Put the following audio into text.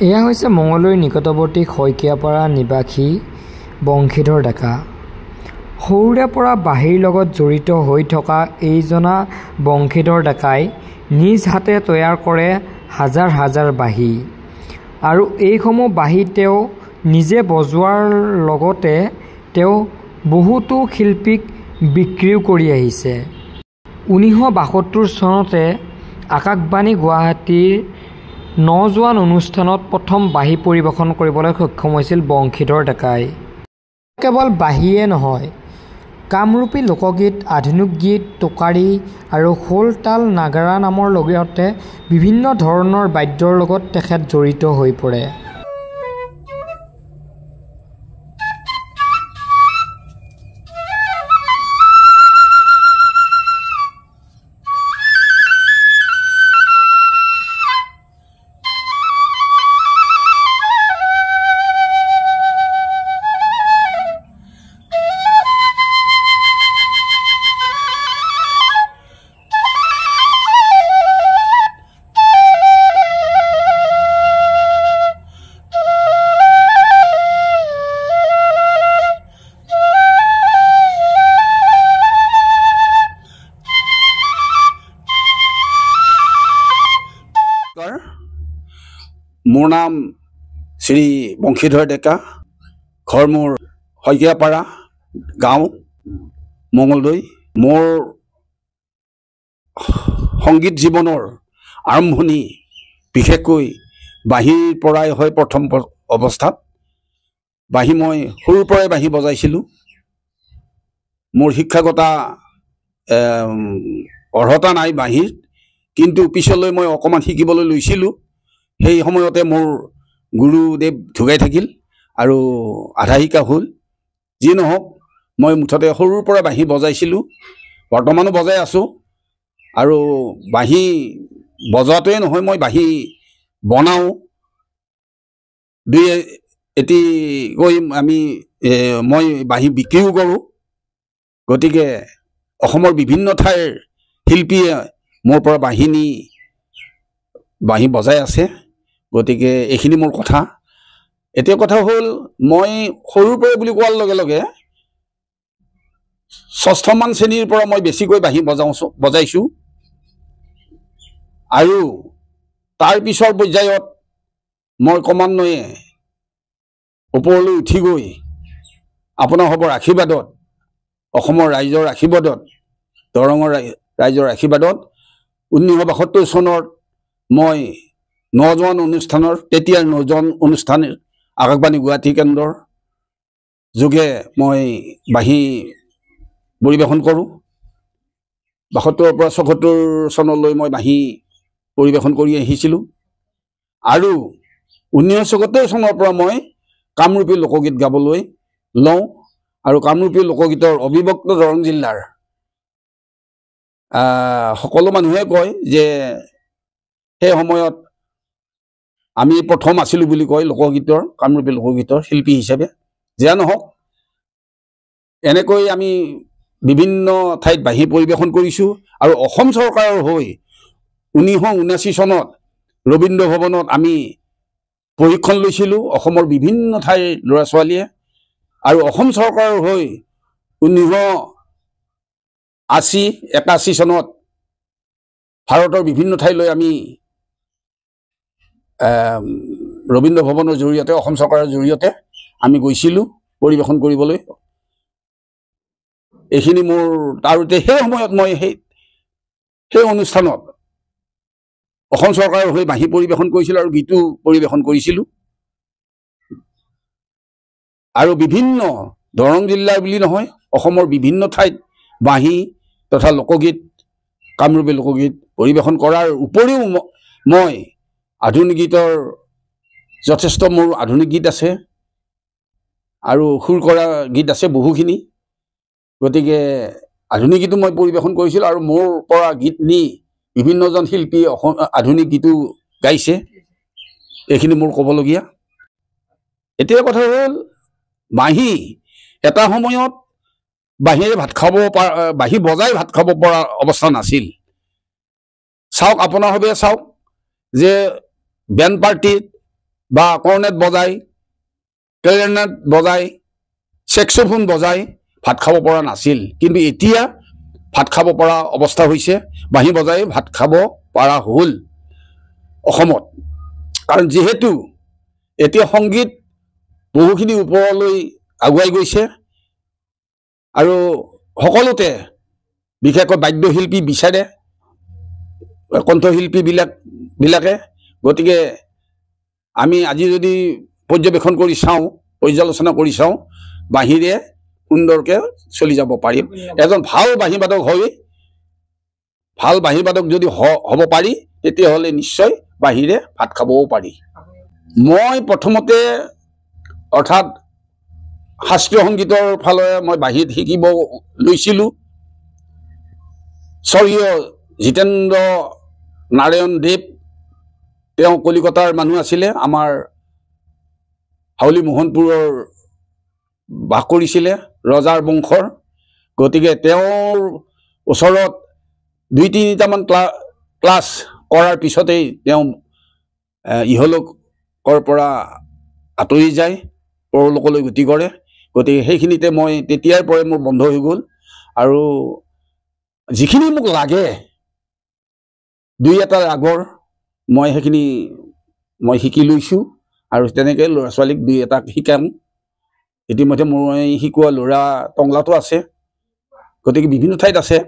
এয়া হৈছে মঙলদৈৰ নিকটৱৰ্তী শইকীয়াপাৰা নিবাসী বংশীধৰ ডেকা। সৰুৰে পৰা বাঁহীৰ লগত জড়িত হৈ থকা এইজনা বংশীধৰ ডেকাই নিজ হাতে তৈয়াৰ কৰে হাজাৰ হাজাৰ বাঁহী আৰু এইসমূহ বাঁহী তেওঁ নিজে বজোৱাৰ লগতে তেওঁ বহুতো শিল্পীক বিক্ৰীও কৰি আহিছে। 1972 চনতে আকাশবাণী গুৱাহাটীৰ নজোৱান অনুষ্ঠানত প্ৰথম বাঁহী পৰিৱেশন কৰিবলৈ সক্ষম হৈছিল বংশীধৰ ডেকাই। কেৱল বাঁহীয়ে নহয়, কামৰূপী লোকগীত, আধুনিক গীত, টোকাৰী আৰু খোল, তাল, নাগাৰা নামৰ লগতে বিভিন্ন ধৰণৰ বাদ্যৰ লগত তেখেত জড়িত হৈ পৰে। মোৰ নাম শ্ৰী বংশীধৰ ডেকা, ঘৰ মোৰ শইকীয়াপাৰা, গাঁও মঙলদৈ। মোৰ সংগীত জীৱনৰ আৰম্ভণি বিশেষকৈ বাঁহীৰ পৰাই হয়। প্ৰথম অৱস্থাত বাঁহী মই সৰুৰ পৰাই বাঁহী বজাইছিলোঁ। মোৰ শিক্ষাগত অৰ্হতা নাই বাঁহীৰ, কিন্তু পিছলৈ মই অকণমান শিকিবলৈ লৈছিলোঁ। সেই সময়তে মোৰ গুৰুদেৱ ঢুকাই থাকিল আৰু আধা শিকা হ'ল। যি নহওক, মই মুঠতে সৰুৰ পৰা বাঁহী বজাইছিলোঁ, বৰ্তমানো বজাই আছোঁ। আৰু বাঁহী বজোৱাটোৱে নহয়, মই বাঁহী বনাওঁ। দুই এটি কৈ মই বাঁহী বিক্ৰীও কৰোঁ। গতিকে অসমৰ বিভিন্ন ঠাইৰ শিল্পীয়ে মোৰ পৰা বাঁহী বজাই আছে। গতিকে এইখিনি মোৰ কথা। এতিয়া কথা হ'ল, মই সৰুৰ পৰাই বুলি কোৱাৰ লগে লগে 6মান শ্ৰেণীৰ পৰা মই বেছিকৈ বাঁহী বজাইছোঁ। আৰু তাৰ পিছৰ পৰ্যায়ত মই ক্ৰমান্বয়ে ওপৰলৈ উঠি গৈ আপোনাসৱৰ আশীৰ্বাদত, অসমৰ ৰাইজৰ আশীৰ্বাদত, দৰঙৰ ৰাইজৰ আশীৰ্বাদত 1972 চনত মই নজোৱান অনুষ্ঠানৰ, তেতিয়াৰ নজোৱান অনুষ্ঠানৰ আকাশবাণী গুৱাহাটী কেন্দ্ৰৰ যোগে মই বাঁহী পৰিৱেশন কৰোঁ। 72ৰ পৰা 74 চনলৈ মই বাঁহী পৰিৱেশন কৰি আহিছিলোঁ। আৰু 1974 চনৰ পৰা মই কামৰূপী লোকগীত গাবলৈ লওঁ। আৰু কামৰূপী লোকগীতৰ অবিভক্ত দৰং জিলাৰ সকলো মানুহে কয় যে সেই সময়ত আমি প্ৰথম আছিলোঁ বুলি কয় লোকগীতৰ, কামৰূপী লোকগীতৰ শিল্পী হিচাপে। যেয়া নহওক, এনেকৈ আমি বিভিন্ন ঠাইত বাঁহী পৰিৱেশন কৰিছোঁ। আৰু অসম চৰকাৰৰ হৈ 1979 চনত ৰবীন্দ্ৰ ভৱনত আমি প্ৰশিক্ষণ লৈছিলোঁ, অসমৰ বিভিন্ন ঠাইৰ ল'ৰা ছোৱালীয়ে। আৰু অসম চৰকাৰৰ হৈ 1980-81 চনত ভাৰতৰ বিভিন্ন ঠাইলৈ আমি ৰবীন্দ্ৰ ভৱনৰ জৰিয়তে, অসম চৰকাৰৰ জৰিয়তে আমি গৈছিলোঁ পৰিৱেশন কৰিবলৈ। এইখিনি মোৰ তাৰোতে সেই সময়ত মই সেই অনুষ্ঠানত অসম চৰকাৰৰ হৈ বাঁহী পৰিৱেশন কৰিছিলোঁ আৰু গীতো পৰিৱেশন কৰিছিলোঁ। আৰু বিভিন্ন দৰং জিলাৰ বুলি নহয়, অসমৰ বিভিন্ন ঠাইত বাঁহী তথা লোকগীত, কামৰূপী লোকগীত পৰিৱেশন কৰাৰ উপৰিও মই আধুনিক গীতৰ যথেষ্ট মোৰ আধুনিক গীত আছে আৰু সুৰ কৰা গীত আছে বহুখিনি। গতিকে আধুনিক গীতো মই পৰিৱেশন কৰিছিলোঁ আৰু মোৰ পৰা গীত নি বিভিন্নজন শিল্পী আধুনিক গীতো গাইছে। এইখিনি মোৰ ক'বলগীয়া। এতিয়া কথা হ'ল, বাঁহী এটা সময়ত বাঁহীৰে বাঁহী বজাই ভাত খাব পৰা অৱস্থা নাছিল। চাওক, আপোনাৰভাৱে চাওক যে বেণ্ড পাৰ্টিত বা কৰ্নেট বজাই, ক্লেৰিনেট বজাই, চেক্সোফোন বজাই ভাত খাব পৰা নাছিল। কিন্তু এতিয়া ভাত খাব পৰা অৱস্থা হৈছে, বাঁহী বজাই ভাত খাব পৰা হ'ল অসমত। কাৰণ যিহেতু এতিয়া সংগীত বহুখিনি ওপৰলৈ আগুৱাই গৈছে আৰু সকলোতে বিশেষকৈ বাদ্যশিল্পী বিচাৰে কণ্ঠশিল্পীবিলাকে। গতিকে আমি আজি যদি পৰ্যবেক্ষণ কৰি চাওঁ, পৰ্যালোচনা কৰি চাওঁ, বাঁহীৰে সুন্দৰকৈ চলি যাব পাৰিম। এজন ভাল বাঁহী বাদক যদি হ'ব পাৰি, তেতিয়াহ'লে নিশ্চয় বাঁহীৰে ভাত খাবও পাৰি। মই প্ৰথমতে অৰ্থাৎ শাস্ত্ৰীয় সংগীতৰ ফালে মই বাঁহীত শিকিব লৈছিলোঁ। স্বৰ্গীয় জিতেন্দ্ৰ নাৰায়ণ দেৱ, তেওঁ কলিকতাৰ মানুহ আছিলে, আমাৰ হাউলি মোহনপুৰৰ বাস কৰিছিলে, ৰজাৰ বংশৰ। গতিকে তেওঁৰ ওচৰত 2-3টামান ক্লাছ কৰাৰ পিছতেই তেওঁ ইহলোকৰ পৰা আঁতৰি যায়, পৰলোকলৈ গতি কৰে। গতিকে সেইখিনিতে মই তেতিয়াৰ পৰাই মোৰ বন্ধ হৈ গ'ল। আৰু যিখিনি মোক লাগে 2-এটা ৰাগৰ মই সেইখিনি মই শিকি লৈছোঁ আৰু তেনেকৈ ল'ৰা ছোৱালীক 2-এটা শিকাম। ইতিমধ্যে মই শিকোৱা ল'ৰা টংলাতো আছে, গতিকে বিভিন্ন ঠাইত আছে।